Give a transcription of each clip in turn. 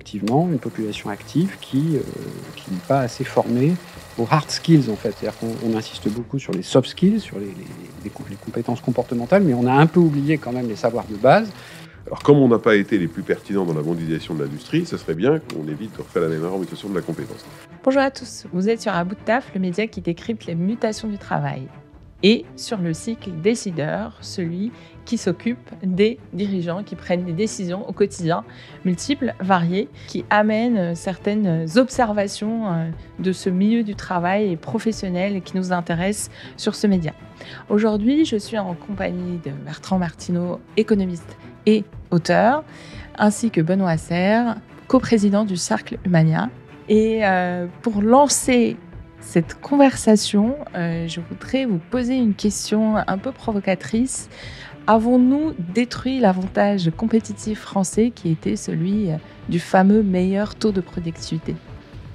effectivement une population active qui n'est pas assez formée aux hard skills, en fait. C'est-à-dire qu'on insiste beaucoup sur les soft skills, sur les compétences comportementales, mais on a un peu oublié quand même les savoirs de base. Alors, comme on n'a pas été les plus pertinents dans la mondialisation de l'industrie, ce serait bien qu'on évite de refaire la même erreur en mutation de la compétence. Bonjour à tous, vous êtes sur À bout de taf, le média qui décrypte les mutations du travail. Et sur le cycle décideur, celui qui s'occupe des dirigeants qui prennent des décisions au quotidien, multiples, variées, qui amènent certaines observations de ce milieu du travail professionnel qui nous intéresse sur ce média. Aujourd'hui, je suis en compagnie de Bertrand Martineau, économiste et auteur, ainsi que Benoît Serre, coprésident du Cercle Humania. Et pour lancer cette conversation, je voudrais vous poser une question un peu provocatrice. Avons-nous détruit l'avantage compétitif français qui était celui du fameux meilleur taux de productivité ?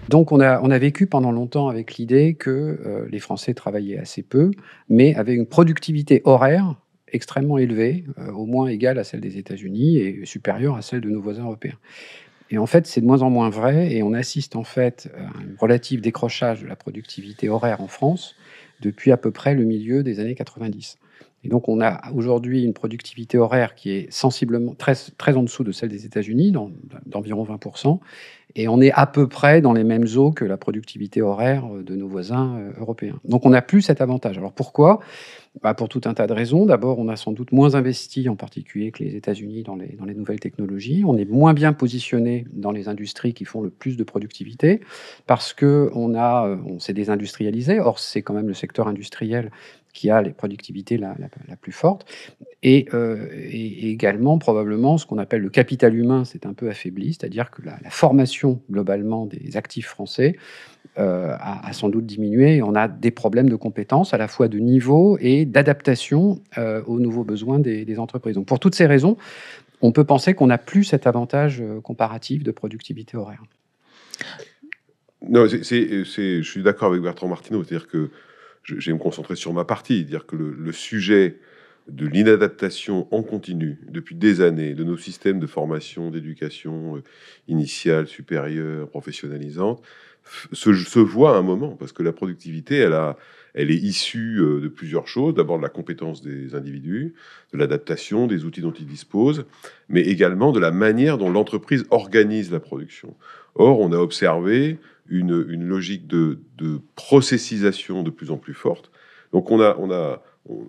Donc on a vécu pendant longtemps avec l'idée que les Français travaillaient assez peu, mais avaient une productivité horaire extrêmement élevée, au moins égale à celle des États-Unis et supérieure à celle de nos voisins européens. Et en fait, c'est de moins en moins vrai, et on assiste en fait à un relatif décrochage de la productivité horaire en France depuis à peu près le milieu des années 90. Et donc, on a aujourd'hui une productivité horaire qui est sensiblement très en dessous de celle des États-Unis, d'environ 20%, et on est à peu près dans les mêmes eaux que la productivité horaire de nos voisins européens. Donc, on n'a plus cet avantage. Alors, pourquoi ? Pour tout un tas de raisons. D'abord, on a sans doute moins investi, en particulier que les États-Unis, dans les nouvelles technologies. On est moins bien positionné dans les industries qui font le plus de productivité, parce qu'on s'est désindustrialisé. Or, c'est quand même le secteur industriel qui a les productivités la plus forte. Et également, probablement, ce qu'on appelle le capital humain s'est un peu affaibli, c'est-à-dire que la formation, globalement, des actifs français a sans doute diminué. Et on a des problèmes de compétences, à la fois de niveau et d'adaptation aux nouveaux besoins des entreprises. Donc, pour toutes ces raisons, on peut penser qu'on n'a plus cet avantage comparatif de productivité horaire. Non, je suis d'accord avec Bertrand Martineau, c'est-à-dire que je vais me concentrer sur ma partie, dire que le sujet de l'inadaptation en continu depuis des années de nos systèmes de formation, d'éducation initiale, supérieure, professionnalisante, se voit à un moment, parce que la productivité, elle est issue de plusieurs choses. D'abord de la compétence des individus, de l'adaptation, des outils dont ils disposent, mais également de la manière dont l'entreprise organise la production. Or, on a observé une logique de processisation de plus en plus forte. Donc,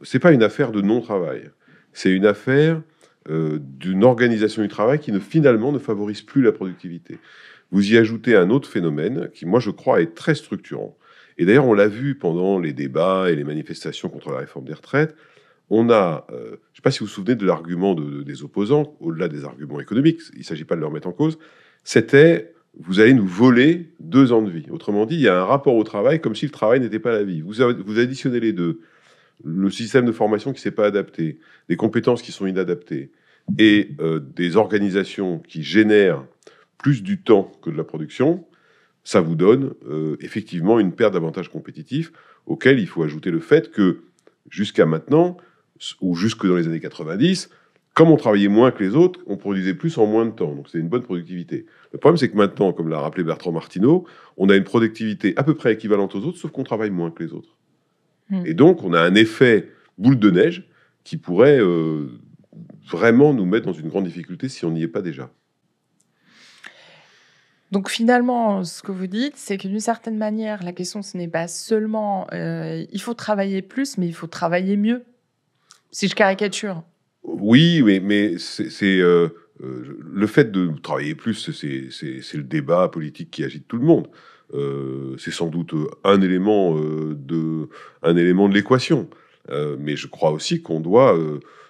c'est pas une affaire de non-travail, c'est une affaire d'une organisation du travail qui finalement ne favorise plus la productivité. Vous y ajoutez un autre phénomène qui, moi, je crois, est très structurant. Et d'ailleurs, on l'a vu pendant les débats et les manifestations contre la réforme des retraites. On a, je ne sais pas si vous vous souvenez de l'argument des opposants, au-delà des arguments économiques, il ne s'agit pas de le remettre en cause, c'était vous allez nous voler 2 ans de vie. Autrement dit, il y a un rapport au travail comme si le travail n'était pas la vie. Vous additionnez les deux, le système de formation qui ne s'est pas adapté, des compétences qui sont inadaptées, et des organisations qui génèrent plus du temps que de la production, ça vous donne effectivement une perte d'avantages compétitifs auquel il faut ajouter le fait que jusqu'à maintenant, ou jusque dans les années 90, comme on travaillait moins que les autres, on produisait plus en moins de temps. Donc c'est une bonne productivité. Le problème, c'est que maintenant, comme l'a rappelé Bertrand Martineau, on a une productivité à peu près équivalente aux autres, sauf qu'on travaille moins que les autres. Et donc, on a un effet boule de neige qui pourrait vraiment nous mettre dans une grande difficulté si on n'y est pas déjà. Donc finalement, ce que vous dites, c'est que d'une certaine manière, la question, ce n'est pas seulement il faut travailler plus, mais il faut travailler mieux. Si je caricature. Oui, mais c'est le fait de travailler plus, c'est le débat politique qui agite tout le monde. C'est sans doute un élément de l'équation. Mais je crois aussi qu'on doit...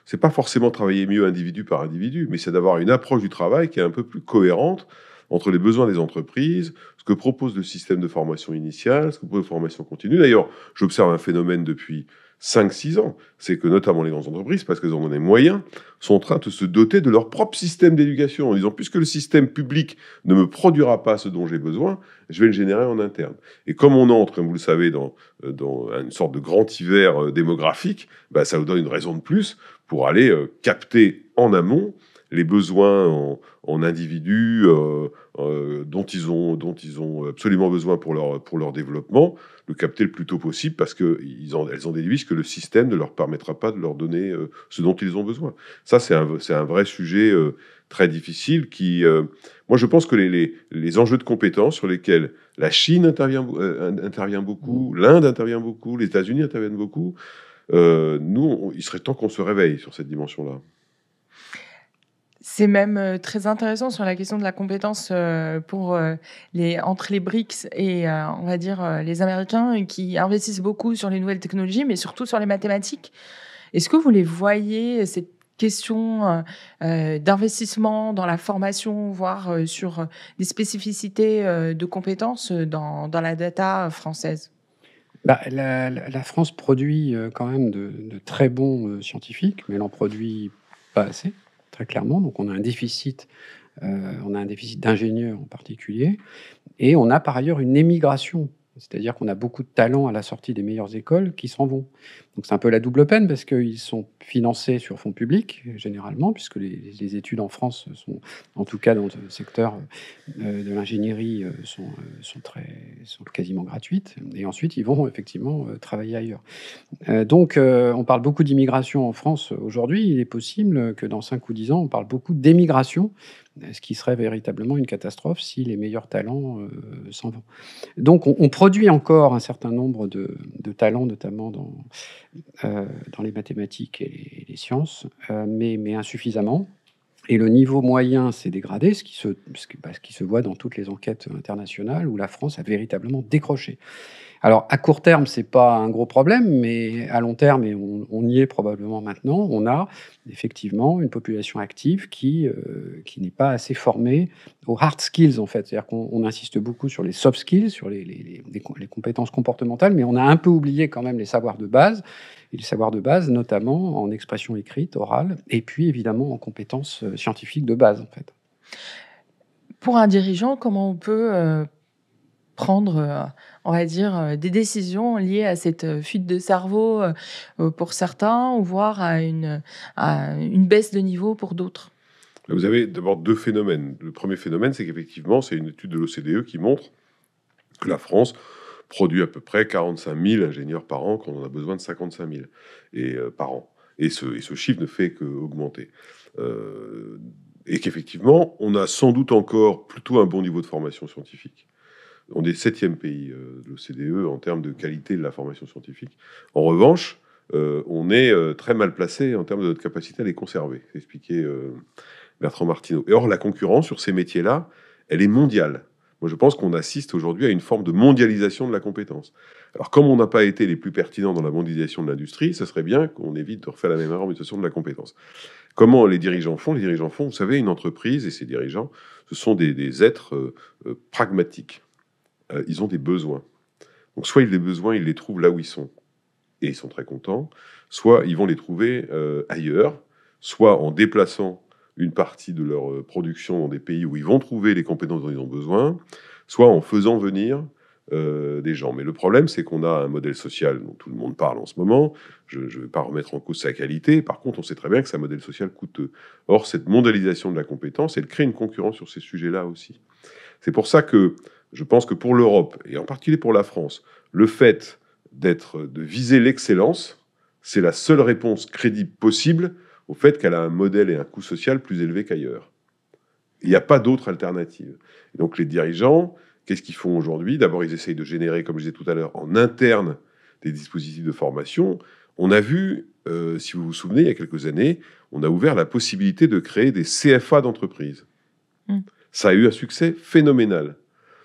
c'est pas forcément travailler mieux individu par individu, mais c'est d'avoir une approche du travail qui est un peu plus cohérente entre les besoins des entreprises, ce que propose le système de formation initiale, ce que propose la formation continue. D'ailleurs, j'observe un phénomène depuis 5-6 ans, c'est que notamment les grandes entreprises, parce qu'elles en ont les moyens, sont en train de se doter de leur propre système d'éducation, en disant, puisque le système public ne me produira pas ce dont j'ai besoin, je vais le générer en interne. Et comme on entre, comme vous le savez, dans une sorte de grand hiver démographique, ça vous donne une raison de plus pour aller capter en amont les besoins en individus dont ils ont absolument besoin pour leur développement, le capter le plus tôt possible parce qu'elles en déduisent que le système ne leur permettra pas de leur donner ce dont ils ont besoin. Ça, c'est un vrai sujet très difficile moi, je pense que les enjeux de compétences sur lesquels la Chine intervient beaucoup, l'Inde intervient beaucoup, les États-Unis interviennent beaucoup, il serait temps qu'on se réveille sur cette dimension-là. C'est même très intéressant sur la question de la compétence entre les BRICS et, on va dire, les Américains qui investissent beaucoup sur les nouvelles technologies, mais surtout sur les mathématiques. Est-ce que vous les voyez, cette question d'investissement dans la formation, voire sur des spécificités de compétences dans la data française? La France produit quand même de très bons scientifiques, mais elle en produit pas assez, très clairement. Donc on a un déficit d'ingénieurs en particulier, et on a par ailleurs une émigration. C'est-à-dire qu'on a beaucoup de talents à la sortie des meilleures écoles qui s'en vont. Donc c'est un peu la double peine parce qu'ils sont financés sur fonds publics, généralement, puisque les études en France sont, en tout cas dans le secteur de l'ingénierie, sont quasiment gratuites. Et ensuite, ils vont effectivement travailler ailleurs. On parle beaucoup d'immigration en France aujourd'hui. Il est possible que dans 5 ou 10 ans, on parle beaucoup d'émigration, ce qui serait véritablement une catastrophe si les meilleurs talents s'en vont. Donc on produit encore un certain nombre de talents, notamment dans les mathématiques et les sciences, mais insuffisamment. Et le niveau moyen s'est dégradé, ce qui se voit dans toutes les enquêtes internationales où la France a véritablement décroché. Alors, à court terme, c'est pas un gros problème, mais à long terme, et on y est probablement maintenant, on a effectivement une population active qui n'est pas assez formée aux hard skills, en fait. C'est-à-dire qu'on insiste beaucoup sur les soft skills, sur les compétences comportementales, mais on a un peu oublié quand même les savoirs de base, et les savoirs de base, notamment en expression écrite, orale, et puis évidemment en compétences scientifiques de base, en fait. Pour un dirigeant, comment on peut prendre, on va dire, des décisions liées à cette fuite de cerveau pour certains, ou voire à une baisse de niveau pour d'autres? Vous avez d'abord 2 phénomènes. Le premier phénomène, c'est qu'effectivement, c'est une étude de l'OCDE qui montre que la France produit à peu près 45 000 ingénieurs par an quand on a besoin de 55 000 par an. Et ce chiffre ne fait qu'augmenter. Et qu'effectivement, on a sans doute encore plutôt un bon niveau de formation scientifique. On est 7e pays de l'OCDE en termes de qualité de la formation scientifique. En revanche, on est très mal placé en termes de notre capacité à les conserver, expliquait Bertrand Martineau. Et or, la concurrence sur ces métiers-là, elle est mondiale. Moi, je pense qu'on assiste aujourd'hui à une forme de mondialisation de la compétence. Alors, comme on n'a pas été les plus pertinents dans la mondialisation de l'industrie, ça serait bien qu'on évite de refaire la même erreur en mondialisation de la compétence. Comment les dirigeants font? Les dirigeants font, vous savez, une entreprise et ses dirigeants, ce sont des êtres pragmatiques. Ils ont des besoins. Donc, soit les besoins, ils les trouvent là où ils sont, et ils sont très contents, soit ils vont les trouver ailleurs, soit en déplaçant une partie de leur production dans des pays où ils vont trouver les compétences dont ils ont besoin, soit en faisant venir des gens. Mais le problème, c'est qu'on a un modèle social dont tout le monde parle en ce moment. Je ne vais pas remettre en cause sa qualité. Par contre, on sait très bien que c'est un modèle social coûteux. Or, cette mondialisation de la compétence, elle crée une concurrence sur ces sujets-là aussi. C'est pour ça que je pense que pour l'Europe, et en particulier pour la France, le fait de viser l'excellence, c'est la seule réponse crédible possible au fait qu'elle a un modèle et un coût social plus élevé qu'ailleurs. Il n'y a pas d'autre alternative. Et donc les dirigeants, qu'est-ce qu'ils font aujourd'hui? D'abord, ils essayent de générer, comme je disais tout à l'heure, en interne des dispositifs de formation. On a vu, si vous vous souvenez, il y a quelques années, on a ouvert la possibilité de créer des CFA d'entreprise. Ça a eu un succès phénoménal.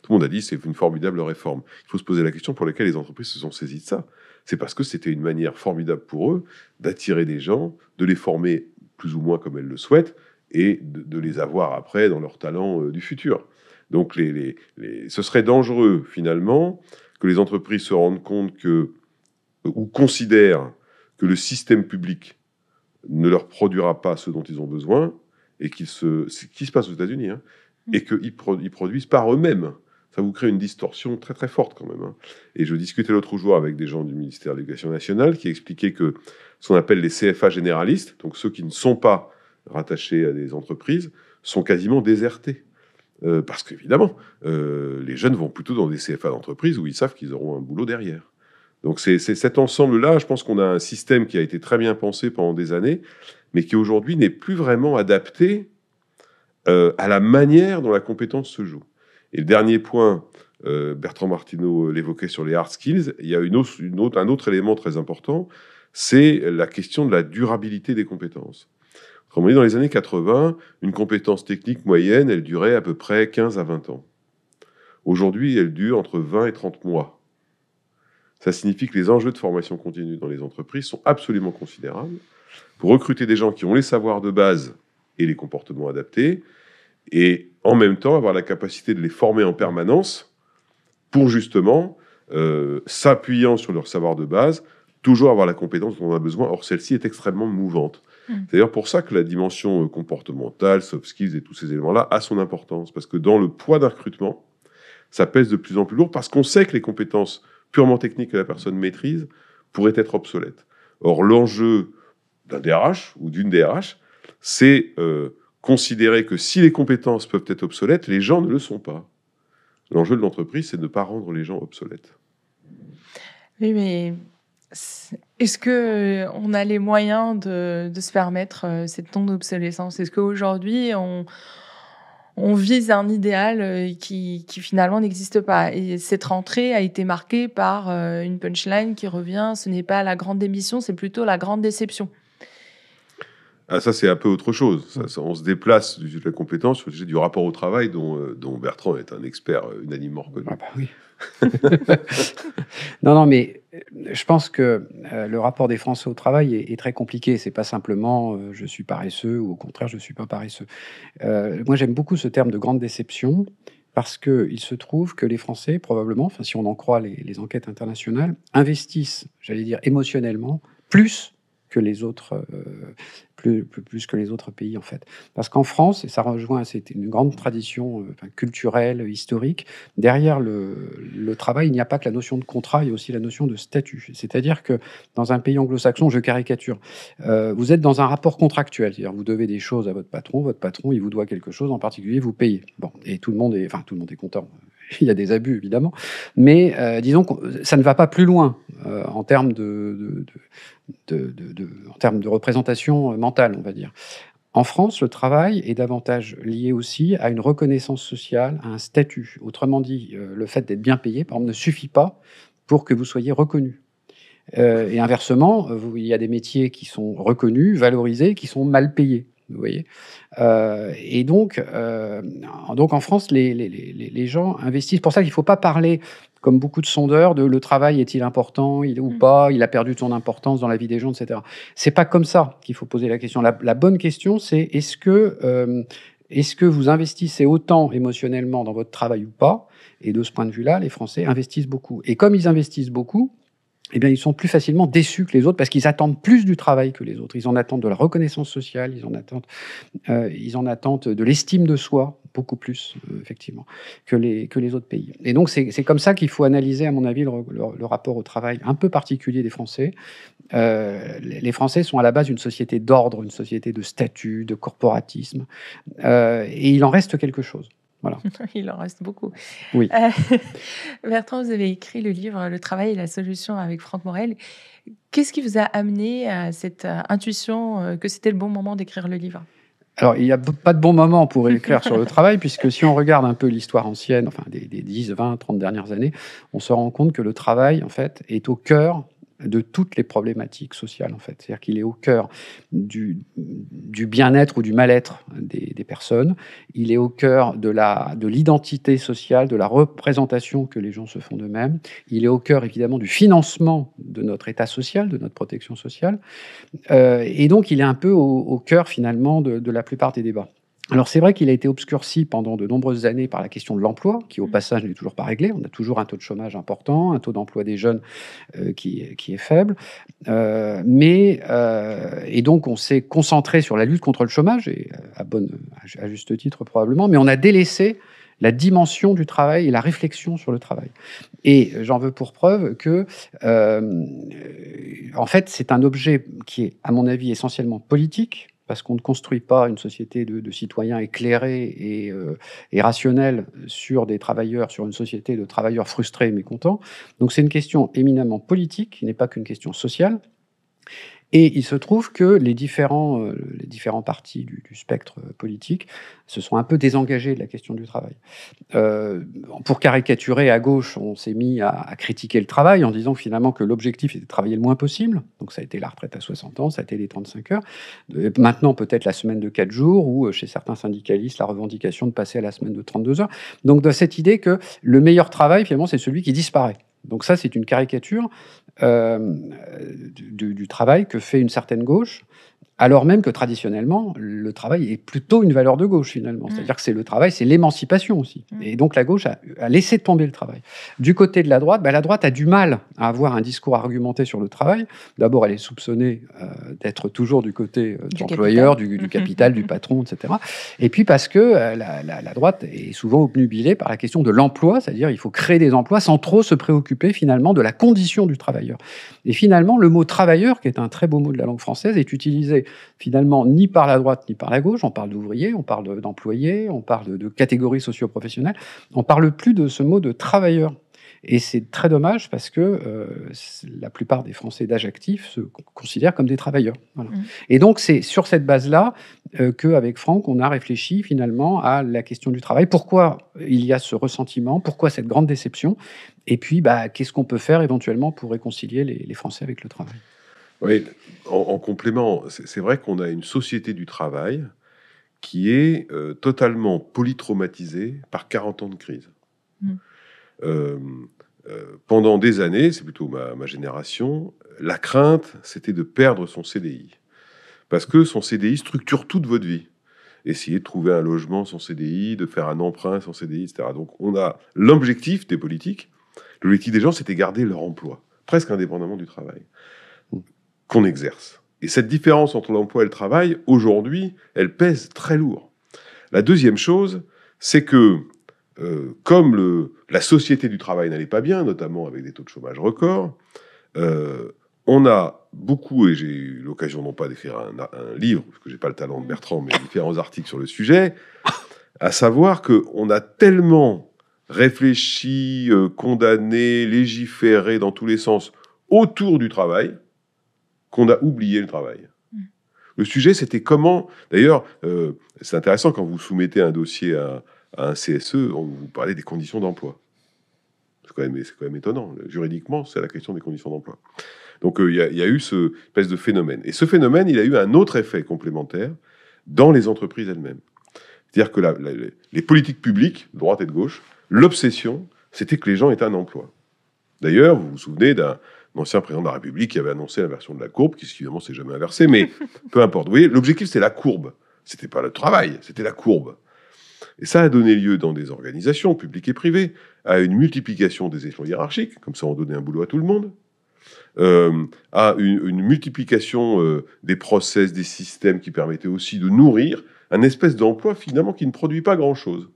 Tout le monde a dit c'est une formidable réforme. Il faut se poser la question pour laquelle les entreprises se sont saisies de ça. C'est parce que c'était une manière formidable pour eux d'attirer des gens, de les former plus ou moins comme elles le souhaitent, et de les avoir après dans leurs talents du futur. Donc ce serait dangereux finalement que les entreprises se rendent compte ou considèrent que le système public ne leur produira pas ce dont ils ont besoin, et ce qui se passe aux États-Unis, et qu'ils produisent par eux-mêmes. Ça vous crée une distorsion très très forte quand même. Et je discutais l'autre jour avec des gens du ministère de l'Éducation nationale qui expliquaient que ce qu'on appelle les CFA généralistes, donc ceux qui ne sont pas rattachés à des entreprises sont quasiment désertés. Parce qu'évidemment, les jeunes vont plutôt dans des CFA d'entreprise où ils savent qu'ils auront un boulot derrière. Donc c'est cet ensemble-là, je pense qu'on a un système qui a été très bien pensé pendant des années, mais qui aujourd'hui n'est plus vraiment adapté à la manière dont la compétence se joue. Et le dernier point, Bertrand Martineau l'évoquait sur les hard skills, il y a un autre élément très important, c'est la question de la durabilité des compétences. Autrement dit, dans les années 80, une compétence technique moyenne, elle durait à peu près 15 à 20 ans. Aujourd'hui, elle dure entre 20 et 30 mois. Ça signifie que les enjeux de formation continue dans les entreprises sont absolument considérables pour recruter des gens qui ont les savoirs de base et les comportements adaptés, et en même temps avoir la capacité de les former en permanence pour justement, s'appuyant sur leur savoir de base, toujours avoir la compétence dont on a besoin. Or, celle-ci est extrêmement mouvante. C'est d'ailleurs pour ça que la dimension comportementale, soft skills et tous ces éléments-là a son importance, parce que dans le poids d'un recrutement, ça pèse de plus en plus lourd, parce qu'on sait que les compétences purement techniques que la personne maîtrise pourraient être obsolètes. Or, l'enjeu d'un DRH ou d'une DRH, c'est considérer que si les compétences peuvent être obsolètes, les gens ne le sont pas. L'enjeu de l'entreprise, c'est de ne pas rendre les gens obsolètes. Oui, mais est-ce qu'on a les moyens de se permettre cette non-obsolescence? Est-ce qu'aujourd'hui, on vise un idéal qui finalement n'existe pas? Et cette rentrée a été marquée par une punchline qui revient: ce n'est pas la grande démission, c'est plutôt la grande déception. Ah, ça, c'est un peu autre chose. On se déplace du sujet de la compétence sur le sujet du rapport au travail, dont Bertrand est un expert unanimement reconnu. Ah bah oui. Non, mais je pense que le rapport des Français au travail est très compliqué. C'est pas simplement je suis paresseux ou au contraire je suis pas paresseux. Moi, j'aime beaucoup ce terme de grande déception parce qu'il se trouve que les Français, probablement, enfin, si on en croit les enquêtes internationales, investissent, j'allais dire émotionnellement, plus que les autres, plus que les autres pays, en fait. Parce qu'en France, et ça rejoint, c'était une grande tradition culturelle, historique, derrière le travail, il n'y a pas que la notion de contrat, il y a aussi la notion de statut. C'est-à-dire que dans un pays anglo-saxon, je caricature, vous êtes dans un rapport contractuel, c'est-à-dire vous devez des choses à votre patron, il vous doit quelque chose, en particulier, vous payez. Bon, et tout le monde est content. Il y a des abus, évidemment, mais disons que ça ne va pas plus loin en termes de représentation mentale, on va dire. En France, le travail est davantage lié aussi à une reconnaissance sociale, à un statut. Autrement dit, le fait d'être bien payé, par exemple, ne suffit pas pour que vous soyez reconnu. Et inversement, il y a des métiers qui sont reconnus, valorisés, qui sont mal payés. Vous voyez, et donc en France, les gens investissent. C'est pour ça qu'il ne faut pas parler, comme beaucoup de sondeurs, de le travail est-il important ou pas, il a perdu son importance dans la vie des gens, etc. C'est pas comme ça qu'il faut poser la question. La bonne question, c'est est-ce que vous investissez autant émotionnellement dans votre travail ou pas? Et de ce point de vue-là, les Français investissent beaucoup. Et comme ils investissent beaucoup, eh bien, ils sont plus facilement déçus que les autres parce qu'ils attendent plus du travail que les autres. Ils en attendent de la reconnaissance sociale, ils en attendent de l'estime de soi, beaucoup plus, effectivement, que les autres pays. Et donc, c'est comme ça qu'il faut analyser, à mon avis, le rapport au travail un peu particulier des Français. Les Français sont à la base une société d'ordre, une société de statut, de corporatisme, et il en reste quelque chose. Voilà. Il en reste beaucoup. Oui. Bertrand, vous avez écrit le livre « Le travail et la solution » avec Franck Morel. Qu'est-ce qui vous a amené à cette intuition que c'était le bon moment d'écrire le livre? Alors, il n'y a pas de bon moment pour écrire sur le travail, puisque si on regarde un peu l'histoire ancienne, enfin des 10, 20, 30 dernières années, on se rend compte que le travail, en fait, est au cœur de toutes les problématiques sociales, en fait. C'est-à-dire qu'il est au cœur du bien-être ou du mal-être des personnes. Il est au cœur de l'identité sociale, de la représentation que les gens se font d'eux-mêmes. Il est au cœur, évidemment, du financement de notre état social, de notre protection sociale. Et donc, il est un peu au cœur, finalement, de la plupart des débats. Alors, c'est vrai qu'il a été obscurci pendant de nombreuses années par la question de l'emploi, qui, au passage, n'est toujours pas réglée. On a toujours un taux de chômage important, un taux d'emploi des jeunes qui est faible. Et donc, on s'est concentré sur la lutte contre le chômage, et à juste titre probablement, mais on a délaissé la dimension du travail et la réflexion sur le travail. Et j'en veux pour preuve que, en fait, c'est un objet qui est, à mon avis, essentiellement politique, parce qu'on ne construit pas une société de citoyens éclairés et rationnels sur des travailleurs, sur une société de travailleurs frustrés et mécontents. Donc c'est une question éminemment politique, qui n'est pas qu'une question sociale. Et il se trouve que les différents partis du spectre politique se sont un peu désengagés de la question du travail. Pour caricaturer, à gauche, on s'est mis à critiquer le travail en disant finalement que l'objectif était de travailler le moins possible. Donc ça a été la retraite à 60 ans, ça a été les 35 heures. Maintenant, peut-être la semaine de 4 jours, ou chez certains syndicalistes, la revendication de passer à la semaine de 32 heures. Donc de cette idée que le meilleur travail, finalement, c'est celui qui disparaît. Donc ça, c'est une caricature du travail que fait une certaine gauche, alors même que traditionnellement, le travail est plutôt une valeur de gauche, finalement. C'est-à-dire que c'est le travail, c'est l'émancipation aussi. Et donc la gauche a laissé tomber le travail. Du côté de la droite, la droite a du mal à avoir un discours argumenté sur le travail. D'abord, elle est soupçonnée d'être toujours du côté de l'employeur, du capital, du patron, etc. Et puis parce que la droite est souvent obnubilée par la question de l'emploi, c'est-à-dire il faut créer des emplois sans trop se préoccuper finalement de la condition du travailleur. Et finalement, le mot travailleur, qui est un très beau mot de la langue française, est utilisé finalement ni par la droite ni par la gauche. On parle d'ouvriers, on parle d'employés, on parle de catégories socio-professionnelles. On parle plus de ce mot de travailleur. Et c'est très dommage parce que la plupart des Français d'âge actif se considèrent comme des travailleurs. Voilà. Et donc c'est sur cette base-là qu'avec Franck, on a réfléchi finalement à la question du travail. Pourquoi il y a ce ressentiment? Pourquoi cette grande déception? Et puis, qu'est-ce qu'on peut faire éventuellement pour réconcilier les Français avec le travail? Oui, en complément, c'est vrai qu'on a une société du travail qui est totalement polytraumatisée par 40 ans de crise. Pendant des années, c'est plutôt ma génération, la crainte, c'était de perdre son CDI. Parce que son CDI structure toute votre vie. Essayer de trouver un logement sans CDI, de faire un emprunt sans CDI, etc. Donc on a l'objectif des politiques, l'objectif des gens, c'était garder leur emploi, presque indépendamment du travail qu'on exerce. Et cette différence entre l'emploi et le travail, aujourd'hui, elle pèse très lourd. La deuxième chose, c'est que comme la société du travail n'allait pas bien, notamment avec des taux de chômage records, on a beaucoup, et j'ai eu l'occasion non pas d'écrire un livre, parce que j'ai pas le talent de Bertrand, mais différents articles sur le sujet, à savoir qu'on a tellement réfléchi, condamné, légiféré dans tous les sens autour du travail, qu'on a oublié le travail. Le sujet, c'était comment... D'ailleurs, c'est intéressant quand vous soumettez un dossier à un CSE, vous parlez des conditions d'emploi. C'est quand même étonnant. Juridiquement, c'est la question des conditions d'emploi. Donc, il y a eu ce espèce de phénomène. Et ce phénomène, il a eu un autre effet complémentaire dans les entreprises elles-mêmes. C'est-à-dire que les politiques publiques, de droite et de gauche, l'obsession, c'était que les gens aient un emploi. D'ailleurs, vous vous souvenez d'un ancien président de la République qui avait annoncé l'inversion de la courbe, qui évidemment s'est jamais inversée, mais peu importe. Vous voyez, l'objectif, c'était la courbe. C'était pas le travail, c'était la courbe. Et ça a donné lieu dans des organisations publiques et privées à une multiplication des échelons hiérarchiques, comme ça on donnait un boulot à tout le monde, à une multiplication des process, des systèmes qui permettaient aussi de nourrir un espèce d'emploi finalement qui ne produit pas grand-chose.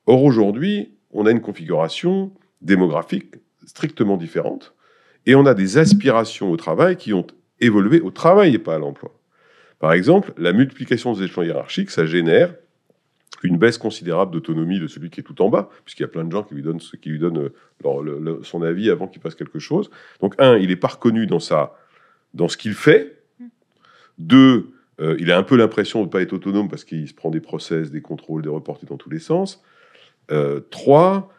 Or aujourd'hui, on a une configuration démographique strictement différente et on a des aspirations au travail qui ont évolué au travail et pas à l'emploi. Par exemple, la multiplication des échelons hiérarchiques, ça génère une baisse considérable d'autonomie de celui qui est tout en bas, puisqu'il y a plein de gens qui lui donnent son avis avant qu'il fasse quelque chose. Donc, un, il n'est pas reconnu dans ce qu'il fait. Deux, il a un peu l'impression de ne pas être autonome parce qu'il se prend des process, des contrôles, des reportés dans tous les sens. Trois,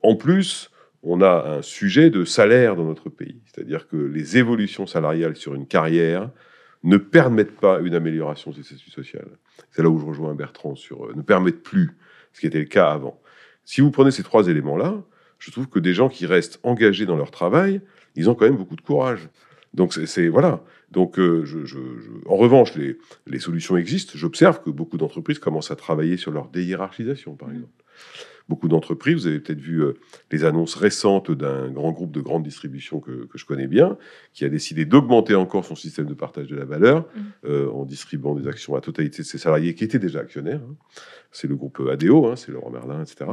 en plus, on a un sujet de salaire dans notre pays. C'est-à-dire que les évolutions salariales sur une carrière ne permettent pas une amélioration du statut social. C'est là où je rejoins Bertrand sur ne permettent plus, ce qui était le cas avant. Si vous prenez ces trois éléments-là, je trouve que des gens qui restent engagés dans leur travail, ils ont quand même beaucoup de courage. Donc voilà. Donc en revanche, les solutions existent. J'observe que beaucoup d'entreprises commencent à travailler sur leur déhiérarchisation, par exemple. beaucoup d'entreprises. Vous avez peut-être vu les annonces récentes d'un grand groupe de grande distribution que je connais bien, qui a décidé d'augmenter encore son système de partage de la valeur en distribuant des actions à la totalité de ses salariés qui étaient déjà actionnaires. C'est le groupe ADO, c'est Leroy Merlin, etc.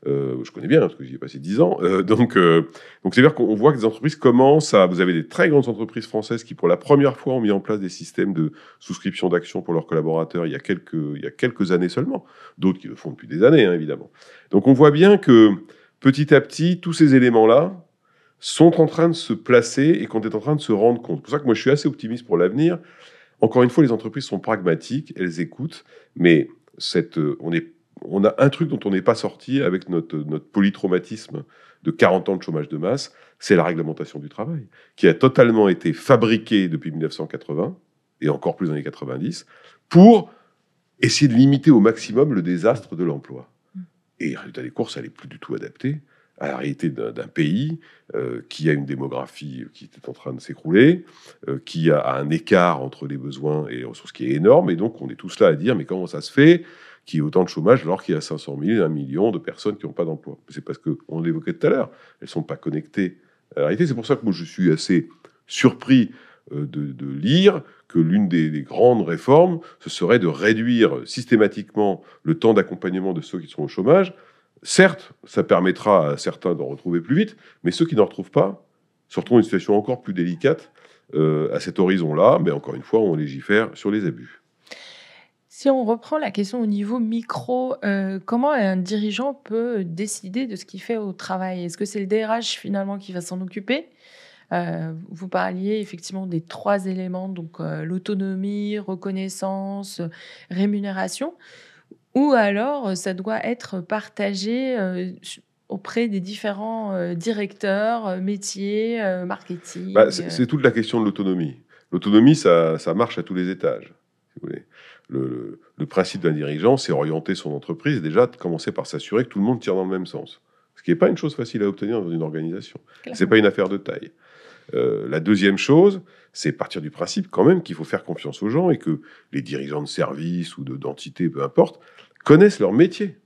Je connais bien, parce que j'y ai passé 10 ans. Donc c'est-à-dire qu'on voit que les entreprises commencent à... Vous avez des très grandes entreprises françaises qui, pour la première fois, ont mis en place des systèmes de souscription d'actions pour leurs collaborateurs il y a quelques années seulement. D'autres qui le font depuis des années, évidemment. Donc on voit bien que, petit à petit, tous ces éléments-là sont en train de se placer et qu'on est en train de se rendre compte. C'est pour ça que moi, je suis assez optimiste pour l'avenir. Encore une fois, les entreprises sont pragmatiques, elles écoutent, mais on a un truc dont on n'est pas sorti avec notre polytraumatisme de 40 ans de chômage de masse, c'est la réglementation du travail, qui a totalement été fabriquée depuis 1980, et encore plus dans les années 90, pour essayer de limiter au maximum le désastre de l'emploi. Et résultat des courses, elle n'est plus du tout adaptée à la réalité d'un pays qui a une démographie qui est en train de s'écrouler, qui a un écart entre les besoins et les ressources qui est énorme. Et donc, on est tous là à dire, mais comment ça se fait qu'il y ait autant de chômage alors qu'il y a 500 000, 1 million de personnes qui n'ont pas d'emploi? C'est parce qu'on l'évoquait tout à l'heure, elles ne sont pas connectées à la réalité. C'est pour ça que moi, je suis assez surpris de lire que l'une des grandes réformes, ce serait de réduire systématiquement le temps d'accompagnement de ceux qui sont au chômage. Certes, ça permettra à certains d'en retrouver plus vite, mais ceux qui n'en retrouvent pas se retrouvent dans une situation encore plus délicate à cet horizon-là. Mais encore une fois, on légifère sur les abus. Si on reprend la question au niveau micro, comment un dirigeant peut décider de ce qu'il fait au travail? Est-ce que c'est le DRH finalement qui va s'en occuper? Vous parliez effectivement des 3 éléments, donc l'autonomie, reconnaissance, rémunération. Ou alors, ça doit être partagé auprès des différents directeurs, métiers, marketing. C'est toute la question de l'autonomie. L'autonomie, ça marche à tous les étages, si vous voulez. Le principe d'un dirigeant, c'est orienter son entreprise et déjà de commencer par s'assurer que tout le monde tire dans le même sens. Ce qui n'est pas une chose facile à obtenir dans une organisation. Ce n'est pas une affaire de taille. La deuxième chose, c'est partir du principe quand même qu'il faut faire confiance aux gens et que les dirigeants de service ou d'entités, peu importe, connaissent leur métier.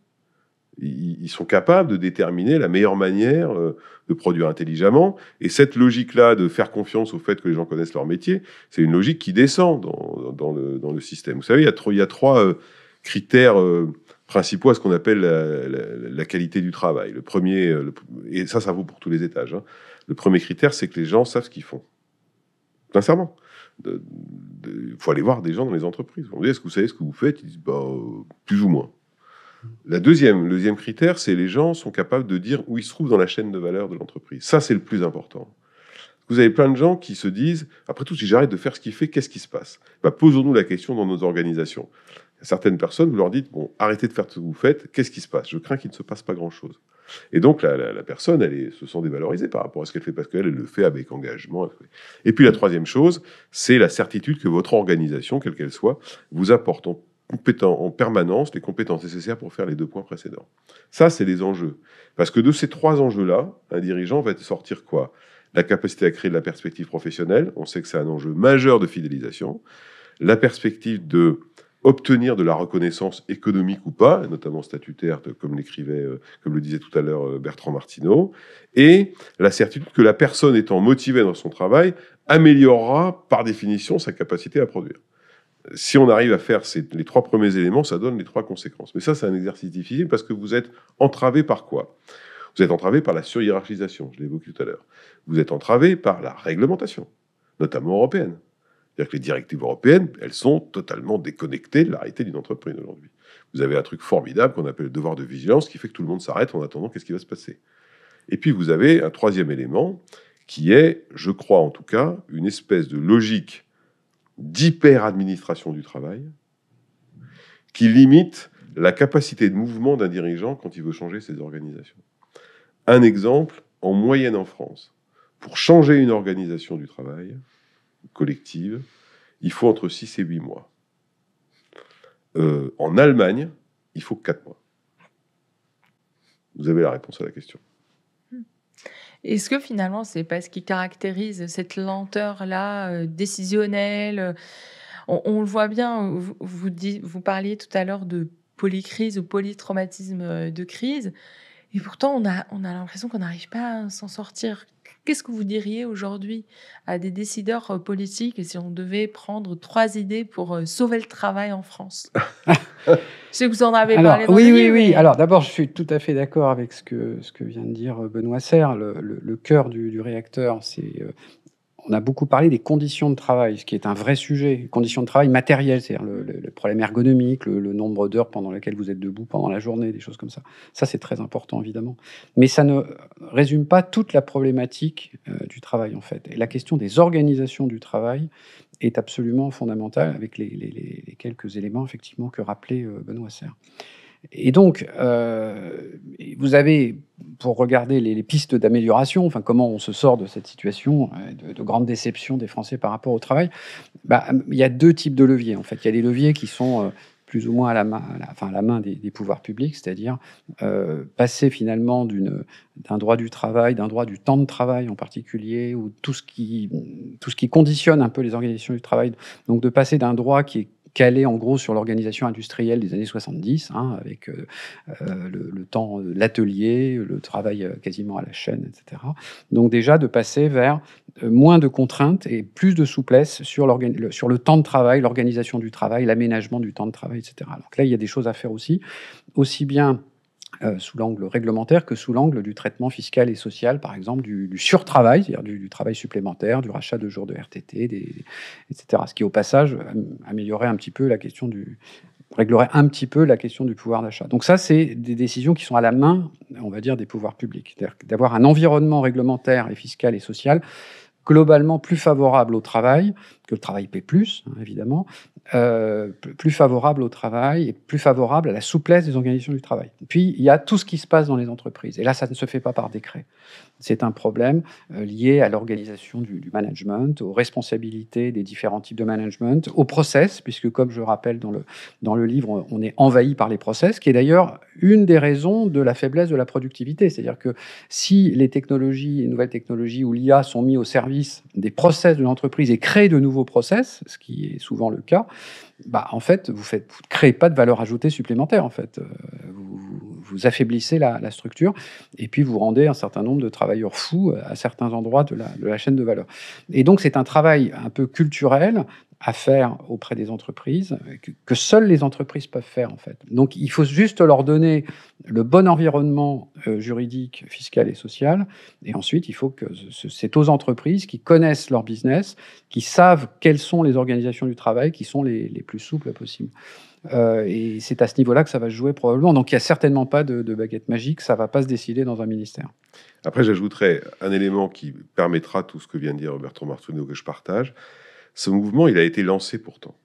Ils sont capables de déterminer la meilleure manière de produire intelligemment. Et cette logique-là de faire confiance au fait que les gens connaissent leur métier, c'est une logique qui descend dans le système. Vous savez, il y a 3 critères principaux à ce qu'on appelle la qualité du travail. Le premier, et ça vaut pour tous les étages, le premier critère, c'est que les gens savent ce qu'ils font. Sincèrement. Il faut aller voir des gens dans les entreprises. On dit, est-ce que vous savez ce que vous faites? Ils disent, plus ou moins. Le deuxième critère, c'est les gens sont capables de dire où ils se trouvent dans la chaîne de valeur de l'entreprise. Ça, c'est le plus important. Vous avez plein de gens qui se disent, après tout, si j'arrête de faire ce qu'il fait, qu'est-ce qui se passe? Posons-nous la question dans nos organisations. Certaines personnes, vous leur dites, arrêtez de faire ce que vous faites, qu'est-ce qui se passe? Je crains qu'il ne se passe pas grand-chose. Et donc, la personne, elle se sent dévalorisée par rapport à ce qu'elle fait, parce qu'elle le fait avec engagement. Et puis, la troisième chose, c'est la certitude que votre organisation, quelle qu'elle soit, vous apporte en permanence les compétences nécessaires pour faire les 2 points précédents. Ça, c'est les enjeux. Parce que de ces 3 enjeux-là, un dirigeant va sortir quoi? La capacité à créer de la perspective professionnelle, on sait que c'est un enjeu majeur de fidélisation. La perspective de obtenir de la reconnaissance économique ou pas, notamment statutaire, comme le disait tout à l'heure Bertrand Martineau, et la certitude que la personne étant motivée dans son travail améliorera par définition sa capacité à produire. Si on arrive à faire les 3 premiers éléments, ça donne les 3 conséquences. Mais ça, c'est un exercice difficile parce que vous êtes entravé par quoi? Vous êtes entravé par la surhiérarchisation, je l'ai évoqué tout à l'heure. Vous êtes entravé par la réglementation, notamment européenne. C'est-à-dire que les directives européennes, elles sont totalement déconnectées de la réalité d'une entreprise aujourd'hui. Vous avez un truc formidable qu'on appelle le devoir de vigilance qui fait que tout le monde s'arrête en attendant qu'est-ce qui va se passer. Et puis vous avez un 3e élément qui est, je crois en tout cas, une espèce de logique d'hyper-administration du travail qui limite la capacité de mouvement d'un dirigeant quand il veut changer ses organisations. Un exemple, en moyenne en France, pour changer une organisation du travail collective, il faut entre 6 et 8 mois. En Allemagne, il faut 4 mois. Vous avez la réponse à la question. Est-ce que finalement, c'est pas ce qui caractérise cette lenteur-là décisionnelle? On le voit bien, vous parliez tout à l'heure de polycrise ou polytraumatisme de crise. Et pourtant, on a l'impression qu'on n'arrive pas à s'en sortir. Qu'est-ce que vous diriez aujourd'hui à des décideurs politiques si on devait prendre 3 idées pour sauver le travail en France? Je sais que vous en avez parlé dans le livre. Oui. Alors d'abord, je suis tout à fait d'accord avec ce que vient de dire Benoît Serre. Le cœur du réacteur, c'est... on a beaucoup parlé des conditions de travail, ce qui est un vrai sujet. Conditions de travail matérielles, c'est-à-dire le problème ergonomique, le nombre d'heures pendant lesquelles vous êtes debout pendant la journée, des choses comme ça. Ça, c'est très important, évidemment. Mais ça ne résume pas toute la problématique du travail, en fait. Et la question des organisations du travail est absolument fondamentale, avec les quelques éléments, effectivement, que rappelait Benoît Serre. Et donc, vous avez, pour regarder les pistes d'amélioration, enfin comment on se sort de cette situation de grande déception des Français par rapport au travail, il y a 2 types de leviers. En fait, il y a les leviers qui sont plus ou moins à la main des pouvoirs publics, c'est-à-dire passer finalement d'un droit du travail, d'un droit du temps de travail en particulier, ou tout ce qui conditionne un peu les organisations du travail, donc de passer d'un droit qui est calé en gros sur l'organisation industrielle des années 70, avec le temps, l'atelier, le travail quasiment à la chaîne, etc. Donc déjà de passer vers moins de contraintes et plus de souplesse sur le temps de travail, l'organisation du travail, l'aménagement du temps de travail, etc. Donc là, il y a des choses à faire aussi bien sous l'angle réglementaire que sous l'angle du traitement fiscal et social, par exemple du surtravail, c'est-à-dire du travail supplémentaire, du rachat de jours de RTT, etc. Ce qui, au passage, réglerait un petit peu la question du pouvoir d'achat. Donc ça, c'est des décisions qui sont à la main, on va dire, des pouvoirs publics. C'est-à-dire d'avoir un environnement réglementaire et fiscal et social globalement plus favorable au travail, que le travail paie plus, évidemment, plus favorable au travail et plus favorable à la souplesse des organisations du travail. Et puis, il y a tout ce qui se passe dans les entreprises. Et là, ça ne se fait pas par décret. C'est un problème lié à l'organisation du management, aux responsabilités des différents types de management, aux process, puisque, comme je rappelle dans le livre, on est envahi par les process, qui est d'ailleurs une des raisons de la faiblesse de la productivité. C'est-à-dire que si les nouvelles technologies ou l'IA sont mis au service des process de l'entreprise et créent de nouveaux process, ce qui est souvent le cas, en fait, vous ne créez pas de valeur ajoutée supplémentaire. En fait, vous affaiblissez la structure et puis vous rendez un certain nombre de travailleurs fous à certains endroits de la chaîne de valeur. Et donc, c'est un travail un peu culturel à faire auprès des entreprises, que seules les entreprises peuvent faire, en fait. Donc, il faut juste leur donner le bon environnement juridique, fiscal et social, et ensuite, il faut que c'est aux entreprises qui connaissent leur business, qui savent quelles sont les organisations du travail qui sont les plus souples possibles. Et c'est à ce niveau-là que ça va se jouer probablement. Donc, il n'y a certainement pas de baguette magique, ça ne va pas se décider dans un ministère. Après, j'ajouterais un élément qui permettra tout ce que vient de dire Bertrand Martineau, que je partage. Ce mouvement, il a été lancé pourtant.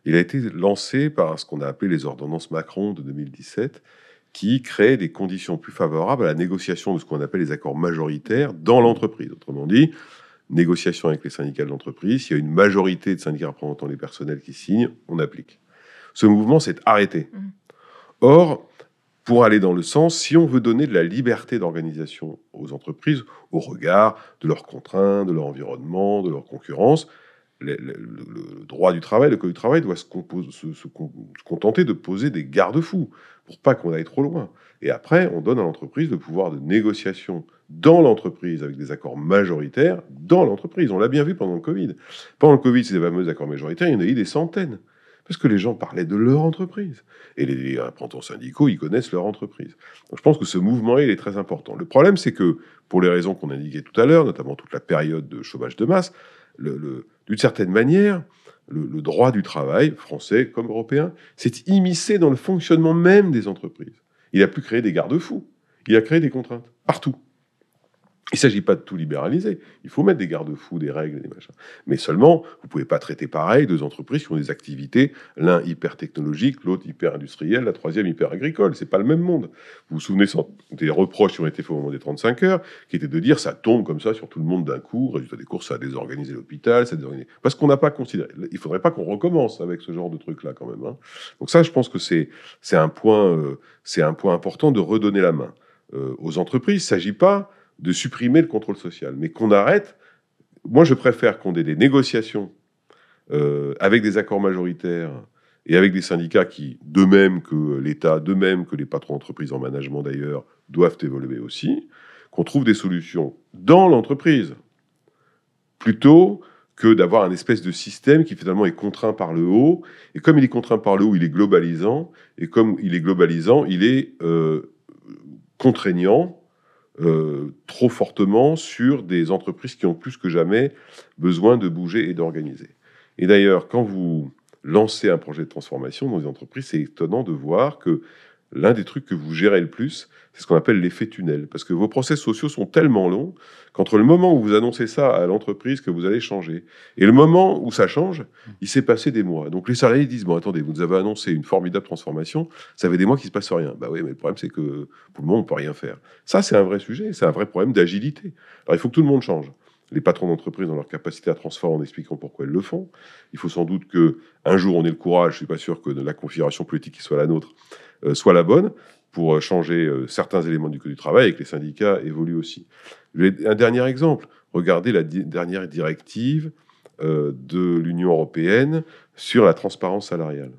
Il a été lancé par ce qu'on a appelé les ordonnances Macron de 2017, qui créent des conditions plus favorables à la négociation de ce qu'on appelle les accords majoritaires dans l'entreprise. Autrement dit, négociation avec les syndicats de l'entreprise. S'il y a une majorité de syndicats représentant les personnels qui signent, on applique. Ce mouvement s'est arrêté. Or, pour aller dans le sens, si on veut donner de la liberté d'organisation aux entreprises, au regard de leurs contraintes, de leur environnement, de leur concurrence, le droit du travail, le code du travail doit se contenter de poser des garde-fous pour pas qu'on aille trop loin. Et après, on donne à l'entreprise le pouvoir de négociation dans l'entreprise avec des accords majoritaires dans l'entreprise. On l'a bien vu pendant le Covid. Pendant le Covid, ces fameux accords majoritaires, il y en a eu des centaines. Parce que les gens parlaient de leur entreprise. Et les représentants syndicaux, ils connaissent leur entreprise. Donc je pense que ce mouvement, il est très important. Le problème, c'est que, pour les raisons qu'on indiquait tout à l'heure, notamment toute la période de chômage de masse, d'une certaine manière, le droit du travail, français comme européen, s'est immiscé dans le fonctionnement même des entreprises. Il a pu créer des garde-fous. Il a créé des contraintes, partout. Il ne s'agit pas de tout libéraliser. Il faut mettre des garde-fous, des règles, des machins. Mais seulement, vous ne pouvez pas traiter pareil 2 entreprises qui ont des activités, l'un hyper technologique, l'autre hyper industriel, la troisième hyper agricole. C'est pas le même monde. Vous vous souvenez des reproches qui ont été faits au moment des 35 heures, qui étaient de dire ça tombe comme ça sur tout le monde d'un coup. Résultat des courses, ça a désorganisé l'hôpital, parce qu'on n'a pas considéré. Il ne faudrait pas qu'on recommence avec ce genre de truc-là quand même. Donc ça, je pense que c'est un point important de redonner la main aux entreprises. Il ne s'agit pas de supprimer le contrôle social, mais qu'on arrête. Moi, je préfère qu'on ait des négociations avec des accords majoritaires et avec des syndicats qui, de même que l'État, de même que les patrons d'entreprise en management d'ailleurs, doivent évoluer aussi, qu'on trouve des solutions dans l'entreprise, plutôt que d'avoir un espèce de système qui finalement est contraint par le haut, et comme il est contraint par le haut, il est globalisant, et comme il est globalisant, il est contraignant trop fortement sur des entreprises qui ont plus que jamais besoin de bouger et d'organiser. Et d'ailleurs, quand vous lancez un projet de transformation dans une entreprise, c'est étonnant de voir que l'un des trucs que vous gérez le plus, c'est ce qu'on appelle l'effet tunnel. Parce que vos process sociaux sont tellement longs qu'entre le moment où vous annoncez ça à l'entreprise que vous allez changer et le moment où ça change, il s'est passé des mois. Donc les salariés disent, bon attendez, vous avez annoncé une formidable transformation, ça fait des mois qu'il ne se passe rien. Bah oui, mais le problème c'est que pour le moment on ne peut rien faire. Ça c'est un vrai sujet, c'est un vrai problème d'agilité. Alors il faut que tout le monde change. Les patrons d'entreprise ont leur capacité à transformer en expliquant pourquoi ils le font. Il faut sans doute qu'un jour on ait le courage, je ne suis pas sûr que la configuration politique qui soit la nôtre soit la bonne, pour changer certains éléments du Code du travail et que les syndicats évoluent aussi. Un dernier exemple, regardez la dernière directive de l'Union européenne sur la transparence salariale.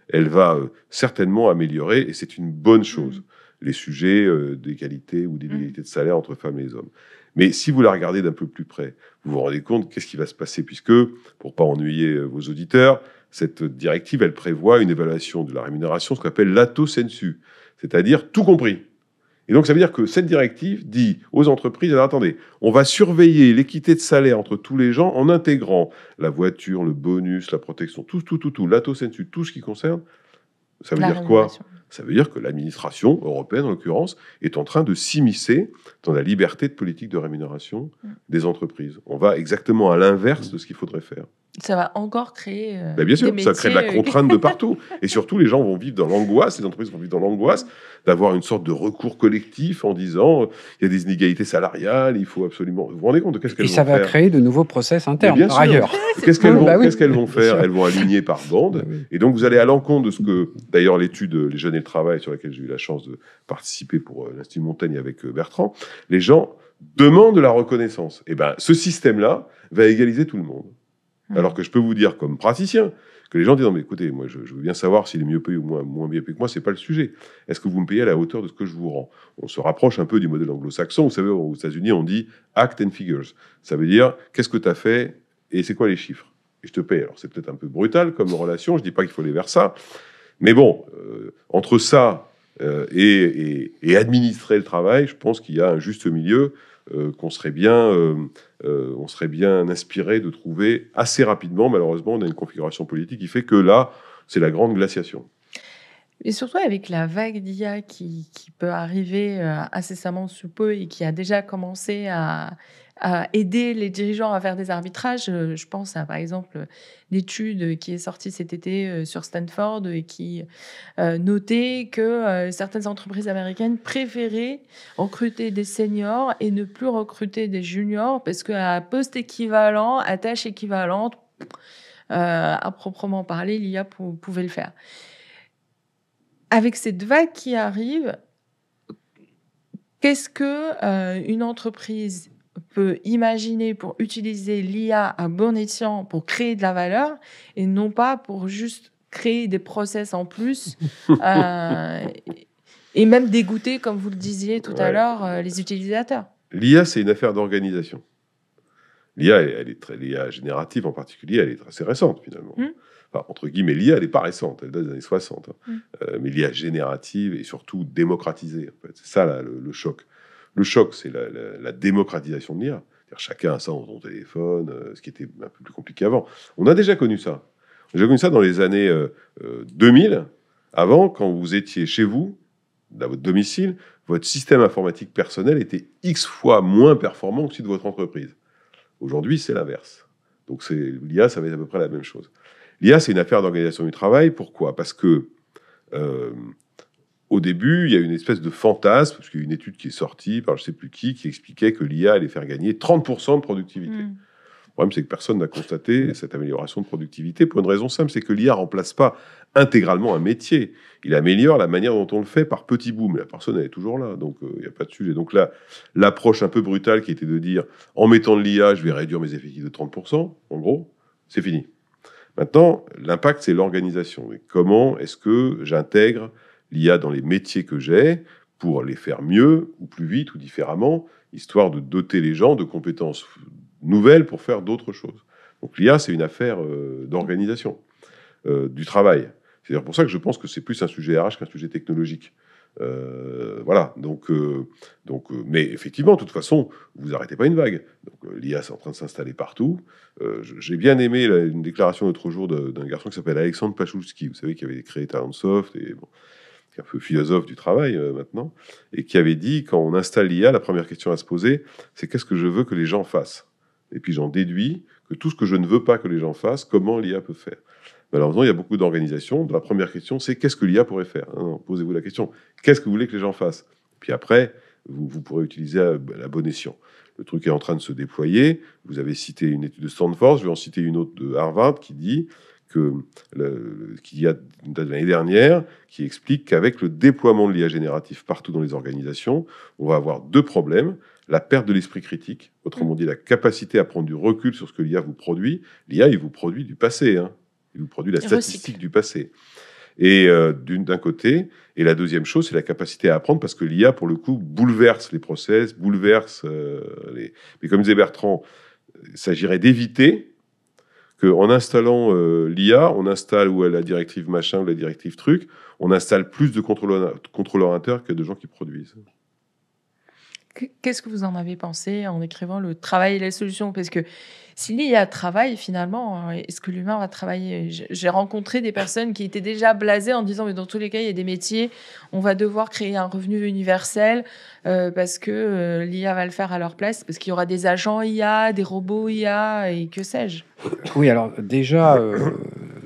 Elle va certainement améliorer, et c'est une bonne chose, les sujets d'égalité ou d'inégalité de salaire entre femmes et les hommes. Mais si vous la regardez d'un peu plus près, vous vous rendez compte qu'est-ce qui va se passer, puisque, pour ne pas ennuyer vos auditeurs, cette directive, elle prévoit une évaluation de la rémunération, ce qu'on appelle lato sensu, c'est-à-dire tout compris. Et donc, ça veut dire que cette directive dit aux entreprises, alors attendez, on va surveiller l'équité de salaire entre tous les gens en intégrant la voiture, le bonus, la protection, tout, lato sensu, tout ce qui concerne. Ça veut dire quoi ? Ça veut dire que l'administration européenne, en l'occurrence, est en train de s'immiscer dans la liberté de politique de rémunération des entreprises. On va exactement à l'inverse de ce qu'il faudrait faire. Ça va encore créer bien sûr, des métiers, ça crée de la contrainte de partout. Et surtout, les gens vont vivre dans l'angoisse, les entreprises vont vivre dans l'angoisse d'avoir une sorte de recours collectif en disant il y a des inégalités salariales, il faut absolument... Vous vous rendez compte de qu'est-ce qu'elles vont faire ? Et ça va créer de nouveaux process internes, par ailleurs. Qu'est-ce qu'elles vont faire ? Elles vont aligner par bande. Et donc, vous allez à l'encontre de ce que, d'ailleurs, l'étude Les Jeunes et le Travail, sur laquelle j'ai eu la chance de participer pour l'Institut Montaigne avec Bertrand, les gens demandent de la reconnaissance. Et bien, ce système-là va égaliser tout le monde. Alors que je peux vous dire, comme praticien, que les gens disent non mais écoutez, moi je veux bien savoir s'il est mieux payé ou moins bien payé que moi, c'est pas le sujet. Est-ce que vous me payez à la hauteur de ce que je vous rends ? On se rapproche un peu du modèle anglo-saxon. Vous savez, aux États-Unis, on dit act and figures. Ça veut dire qu'est-ce que tu as fait et c'est quoi les chiffres ? Et je te paye. Alors c'est peut-être un peu brutal comme relation. Je dis pas qu'il faut aller vers ça, mais bon, entre ça et administrer le travail, je pense qu'il y a un juste milieu. On serait bien inspiré de trouver assez rapidement. Malheureusement, on a une configuration politique qui fait que là, c'est la grande glaciation. Et surtout avec la vague d'IA qui peut arriver incessamment sous peu et qui a déjà commencé à aider les dirigeants à faire des arbitrages. Je pense à, par exemple, l'étude qui est sortie cet été sur Stanford et qui notait que certaines entreprises américaines préféraient recruter des seniors et ne plus recruter des juniors parce qu'à poste équivalent, à tâche équivalente, à proprement parler, l'IA pouvait le faire. Avec cette vague qui arrive, qu'est-ce que une entreprise peut imaginer pour utiliser l'IA à bon escient pour créer de la valeur et non pas pour juste créer des process en plus et même dégoûter, comme vous le disiez tout à l'heure, les utilisateurs. L'IA, c'est une affaire d'organisation. L'IA, l'IA générative en particulier, elle est assez récente finalement. Enfin, entre guillemets, l'IA, elle n'est pas récente, elle date des années 60. Mais l'IA générative et surtout démocratisée, en fait. C'est ça le choc. Le choc, c'est la démocratisation de l'IA. Chacun a ça dans son téléphone, ce qui était un peu plus compliqué avant. On a déjà connu ça. On a déjà connu ça dans les années 2000. Avant, quand vous étiez chez vous, dans votre domicile, votre système informatique personnel était X fois moins performant que celui de votre entreprise. Aujourd'hui, c'est l'inverse. Donc l'IA, ça va être à peu près la même chose. L'IA, c'est une affaire d'organisation du travail. Pourquoi ? Parce que au début, il y a une espèce de fantasme, parce qu'il y a une étude qui est sortie par je ne sais plus qui expliquait que l'IA allait faire gagner 30% de productivité. Le problème, c'est que personne n'a constaté cette amélioration de productivité pour une raison simple, c'est que l'IA ne remplace pas intégralement un métier. Il améliore la manière dont on le fait par petits bouts, mais la personne, elle est toujours là, donc il n'y a pas de sujet. Donc là, l'approche un peu brutale qui était de dire, en mettant de l'IA, je vais réduire mes effectifs de 30%, en gros, c'est fini. Maintenant, l'impact, c'est l'organisation. Et comment est-ce que j'intègre l'IA dans les métiers que j'ai pour les faire mieux, ou plus vite, ou différemment, histoire de doter les gens de compétences nouvelles pour faire d'autres choses. Donc l'IA, c'est une affaire d'organisation, du travail. C'est d'ailleurs pour ça que je pense que c'est plus un sujet RH qu'un sujet technologique. Voilà, mais effectivement, de toute façon, vous n'arrêtez pas une vague. L'IA, c'est en train de s'installer partout. J'ai bien aimé une déclaration l'autre jour d'un garçon qui s'appelle Alexandre Pachulski, vous savez, qui avait créé Talentsoft, et bon, qui est un peu philosophe du travail maintenant, et qui avait dit, quand on installe l'IA, la première question à se poser, c'est qu'est-ce que je veux que les gens fassent? Et puis j'en déduis que tout ce que je ne veux pas que les gens fassent, comment l'IA peut faire? Malheureusement, il y a beaucoup d'organisations. La première question, c'est qu'est-ce que l'IA pourrait faire? Posez-vous la question. Qu'est-ce que vous voulez que les gens fassent? Puis après, vous pourrez utiliser à bon escient. Le truc est en train de se déployer. Vous avez cité une étude de Stanford, je vais en citer une autre de Harvard qui dit qu'il y a une date de l'année dernière, qui explique qu'avec le déploiement de l'IA génératif partout dans les organisations, on va avoir deux problèmes. La perte de l'esprit critique, autrement dit la capacité à prendre du recul sur ce que l'IA vous produit. L'IA, il vous produit du passé, il vous produit la statistique du passé. Et d'un côté, et la deuxième chose, c'est la capacité à apprendre, parce que l'IA, pour le coup, bouleverse les process, bouleverse Mais comme disait Bertrand, il s'agirait d'éviter qu'en installant l'IA, on installe ou la directive machin ou la directive truc, on installe plus de contrôleurs internes que de gens qui produisent. Qu'est-ce que vous en avez pensé en écrivant le travail et les solutions? Parce que si l'IA travaille, finalement, est-ce que l'humain va travailler? J'ai rencontré des personnes qui étaient déjà blasées en disant, mais dans tous les cas, il y a des métiers, on va devoir créer un revenu universel parce que l'IA va le faire à leur place, parce qu'il y aura des agents IA, des robots IA et que sais-je. Oui, alors déjà,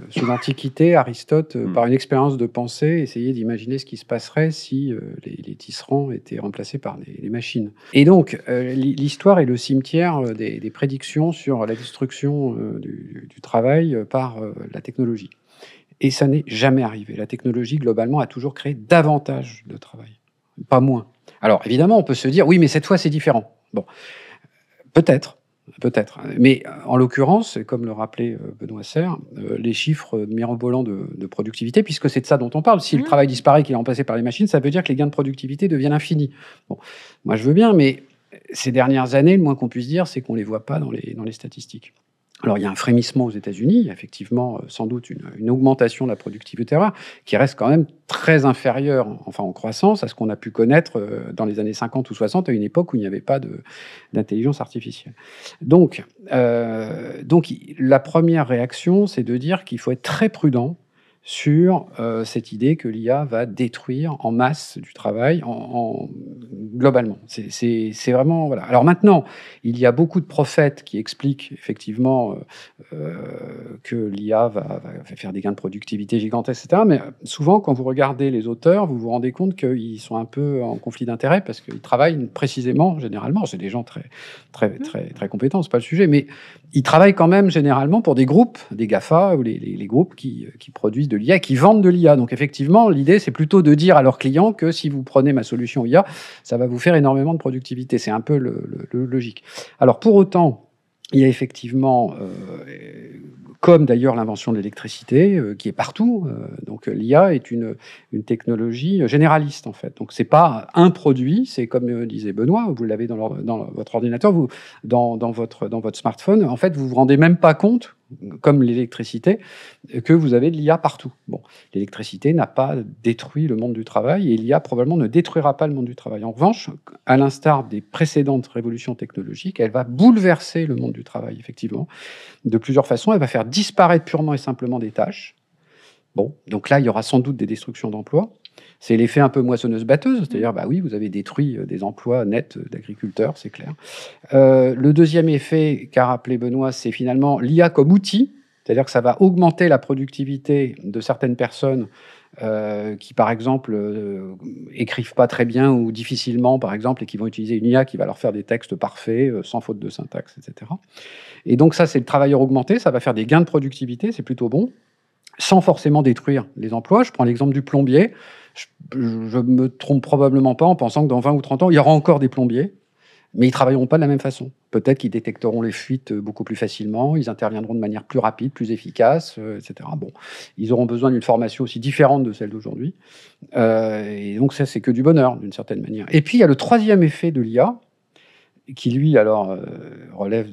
sous l'Antiquité, Aristote, par une expérience de pensée, essayait d'imaginer ce qui se passerait si les tisserands étaient remplacés par les machines. Et donc, l'histoire est le cimetière des prédictions sur la destruction du travail par la technologie. Et ça n'est jamais arrivé. La technologie, globalement, a toujours créé davantage de travail, pas moins. Alors, évidemment, on peut se dire, oui, mais cette fois, c'est différent. Bon, peut-être. Mais en l'occurrence, comme le rappelait Benoît Serre, les chiffres mirobolants de productivité, puisque c'est de ça dont on parle, si le travail disparaît, qu'il est remplacé par les machines, ça veut dire que les gains de productivité deviennent infinis. Bon, moi je veux bien, mais ces dernières années, le moins qu'on puisse dire, c'est qu'on ne les voit pas dans les statistiques. Alors, il y a un frémissement aux États-Unis, il y a effectivement sans doute une augmentation de la productivité horaire qui reste quand même très inférieure, enfin en croissance, à ce qu'on a pu connaître dans les années 50 ou 60, à une époque où il n'y avait pas d'intelligence artificielle. Donc, la première réaction, c'est de dire qu'il faut être très prudent sur cette idée que l'IA va détruire en masse du travail, globalement. C'est vraiment... Voilà. Alors maintenant, il y a beaucoup de prophètes qui expliquent effectivement que l'IA va faire des gains de productivité gigantesques, etc. Mais souvent, quand vous regardez les auteurs, vous vous rendez compte qu'ils sont un peu en conflit d'intérêts parce qu'ils travaillent précisément, généralement, c'est des gens très compétents, c'est pas le sujet, mais ils travaillent quand même généralement pour des groupes, des GAFA ou les groupes qui produisent de l'IA, qui vendent de l'IA. Donc effectivement, l'idée, c'est plutôt de dire à leurs clients que si vous prenez ma solution IA, ça va vous faire énormément de productivité. C'est un peu le logique. Alors pour autant, il y a effectivement, comme d'ailleurs l'invention de l'électricité, qui est partout. Donc l'IA est une technologie généraliste en fait. Donc c'est pas un produit, c'est comme disait Benoît, vous l'avez dans votre ordinateur, dans votre smartphone. En fait, vous vous rendez même pas compte, comme l'électricité, que vous avez de l'IA partout. Bon, l'électricité n'a pas détruit le monde du travail et l'IA probablement ne détruira pas le monde du travail. En revanche, à l'instar des précédentes révolutions technologiques, elle va bouleverser le monde du travail, effectivement, de plusieurs façons. Elle va faire disparaître purement et simplement des tâches. Bon, donc là, il y aura sans doute des destructions d'emplois. C'est l'effet un peu moissonneuse-batteuse, c'est-à-dire, bah oui, vous avez détruit des emplois nets d'agriculteurs, c'est clair. Le deuxième effet qu'a rappelé Benoît, c'est finalement l'IA comme outil, c'est-à-dire que ça va augmenter la productivité de certaines personnes qui, par exemple, écrivent pas très bien ou difficilement, par exemple, et qui vont utiliser une IA qui va leur faire des textes parfaits, sans faute de syntaxe, etc. Et donc ça, c'est le travailleur augmenté, ça va faire des gains de productivité, c'est plutôt bon, sans forcément détruire les emplois. Je prends l'exemple du plombier. Je me trompe probablement pas en pensant que dans 20 ou 30 ans, il y aura encore des plombiers. mais ils ne travailleront pas de la même façon. Peut-être qu'ils détecteront les fuites beaucoup plus facilement, ils interviendront de manière plus rapide, plus efficace, etc. Bon, ils auront besoin d'une formation aussi différente de celle d'aujourd'hui. Et donc ça, c'est que du bonheur, d'une certaine manière. Et puis, il y a le troisième effet de l'IA, qui lui, alors, relève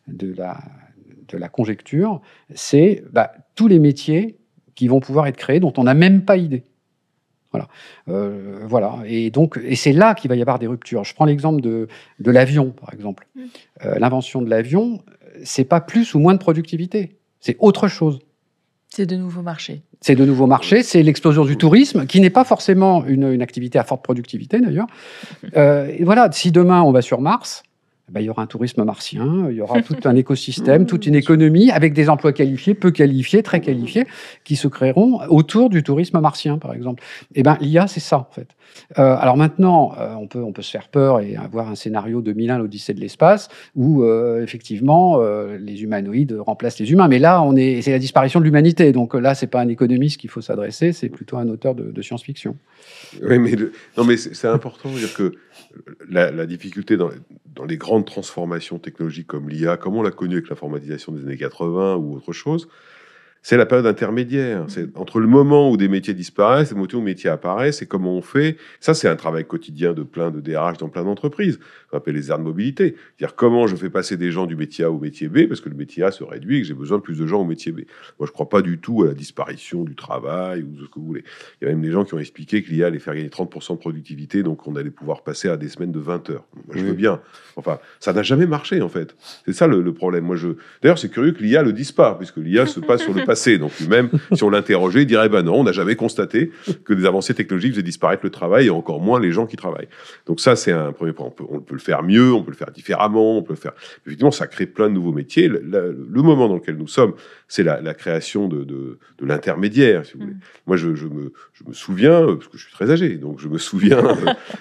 de la conjecture, c'est tous les métiers qui vont pouvoir être créés dont on n'a même pas idée. Voilà. Et c'est là qu'il va y avoir des ruptures. Je prends l'exemple de l'avion, par exemple. L'invention de l'avion, c'est pas plus ou moins de productivité, c'est autre chose. C'est de nouveaux marchés. C'est de nouveaux marchés, c'est l'explosion du tourisme, qui n'est pas forcément une activité à forte productivité, d'ailleurs. Et voilà, si demain on va sur Mars, il y aura un tourisme martien, il y aura tout un écosystème, toute une économie avec des emplois qualifiés, peu qualifiés, très qualifiés, qui se créeront autour du tourisme martien, par exemple. Et l'IA, c'est ça, en fait. Alors maintenant, on peut se faire peur et avoir un scénario 2001, l'Odyssée de l'espace, où effectivement les humanoïdes remplacent les humains. Mais là, c'est la disparition de l'humanité. Donc là, c'est pas un économiste qu'il faut s'adresser, c'est plutôt un auteur de science-fiction. Oui, mais c'est important de dire que la difficulté dans les grandes transformations technologiques comme l'IA, comme on l'a connu avec l'informatisation des années 80 ou autre chose, c'est la période intermédiaire. C'est entre le moment où des métiers disparaissent et le moment où des métiers apparaissent, et comment on fait. Ça, c'est un travail quotidien de plein de DRH dans plein d'entreprises. On appelle les aires de mobilité. C'est-à-dire comment je fais passer des gens du métier A au métier B, parce que le métier A se réduit et que j'ai besoin de plus de gens au métier B. Moi, je ne crois pas du tout à la disparition du travail ou de ce que vous voulez. Il y a même des gens qui ont expliqué que l'IA allait faire gagner 30% de productivité, donc on allait pouvoir passer à des semaines de 20 heures. Moi, je veux bien. Enfin, ça n'a jamais marché, en fait. C'est ça le problème. D'ailleurs, c'est curieux que l'IA le dise pas, puisque l'IA se passe sur le passé. Donc lui-même, si on l'interrogeait, il dirait non, on n'a jamais constaté que des avancées technologiques faisaient disparaître le travail et encore moins les gens qui travaillent. Donc ça, c'est un premier point. On peut le faire mieux, on peut le faire différemment, on peut le faire. Effectivement, ça crée plein de nouveaux métiers. Le moment dans lequel nous sommes, c'est la création de l'intermédiaire, si vous voulez. Moi, je me souviens, parce que je suis très âgé, donc je me souviens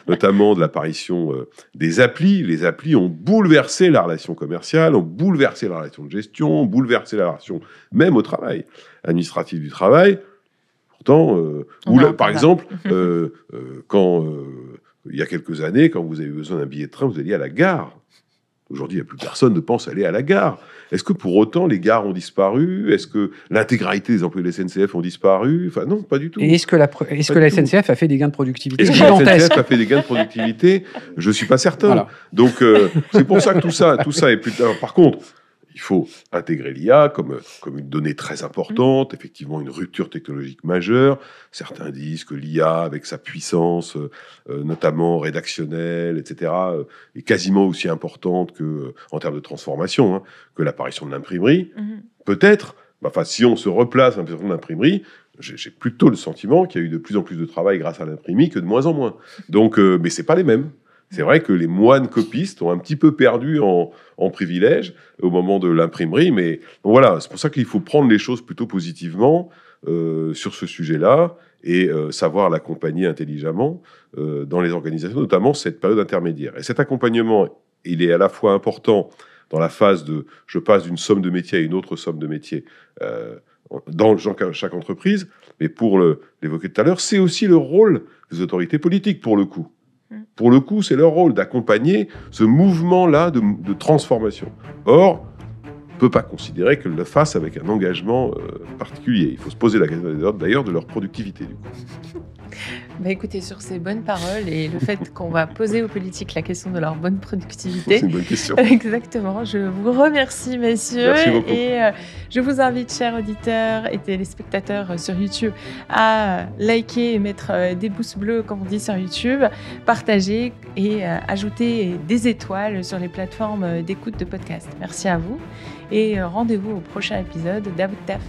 notamment de l'apparition des applis. Les applis ont bouleversé la relation commerciale, ont bouleversé la relation de gestion, ont bouleversé la relation même au travail, administratif du travail. Pourtant, par exemple, quand il y a quelques années, quand vous avez besoin d'un billet de train, vous alliez à la gare. Aujourd'hui, il n'y a plus personne ne pense aller à la gare. Est-ce que pour autant les gares ont disparu? Est-ce que l'intégralité des employés de la SNCF ont disparu? Enfin, non, pas du tout. Et est-ce que la SNCF a fait des gains de productivité? Est-ce que la SNCF a fait des gains de productivité? Je ne suis pas certain. Voilà. Donc, c'est pour ça que tout ça est plus... Alors, par contre, il faut intégrer l'IA comme une donnée très importante, effectivement une rupture technologique majeure. Certains disent que l'IA, avec sa puissance, notamment rédactionnelle, etc., est quasiment aussi importante en termes de transformation, que l'apparition de l'imprimerie. Peut-être, si on se replace un peu dans l'imprimerie, j'ai plutôt le sentiment qu'il y a eu de plus en plus de travail grâce à l'imprimerie que de moins en moins. Donc, mais c'est pas les mêmes. C'est vrai que les moines copistes ont un petit peu perdu en privilège au moment de l'imprimerie, mais bon, voilà, c'est pour ça qu'il faut prendre les choses plutôt positivement sur ce sujet-là et savoir l'accompagner intelligemment dans les organisations, notamment cette période intermédiaire. Et cet accompagnement, il est à la fois important dans la phase de « je passe d'une somme de métier à une autre somme de métier » dans chaque entreprise, mais pour l'évoquer tout à l'heure, c'est aussi le rôle des autorités politiques, pour le coup. Pour le coup, c'est leur rôle d'accompagner ce mouvement-là de transformation. Or, on ne peut pas considérer qu'elles le fassent avec un engagement particulier. Il faut se poser la question d'ailleurs de leur productivité. Du coup. Écoutez, sur ces bonnes paroles et le fait qu'on va poser aux politiques la question de leur bonne productivité. C'est une bonne question. Exactement. Je vous remercie, messieurs. Merci beaucoup. Et je vous invite, chers auditeurs et téléspectateurs sur YouTube, à liker et mettre des pouces bleus, comme on dit sur YouTube, partager et ajouter des étoiles sur les plateformes d'écoute de podcast. Merci à vous et rendez-vous au prochain épisode d'About Taf.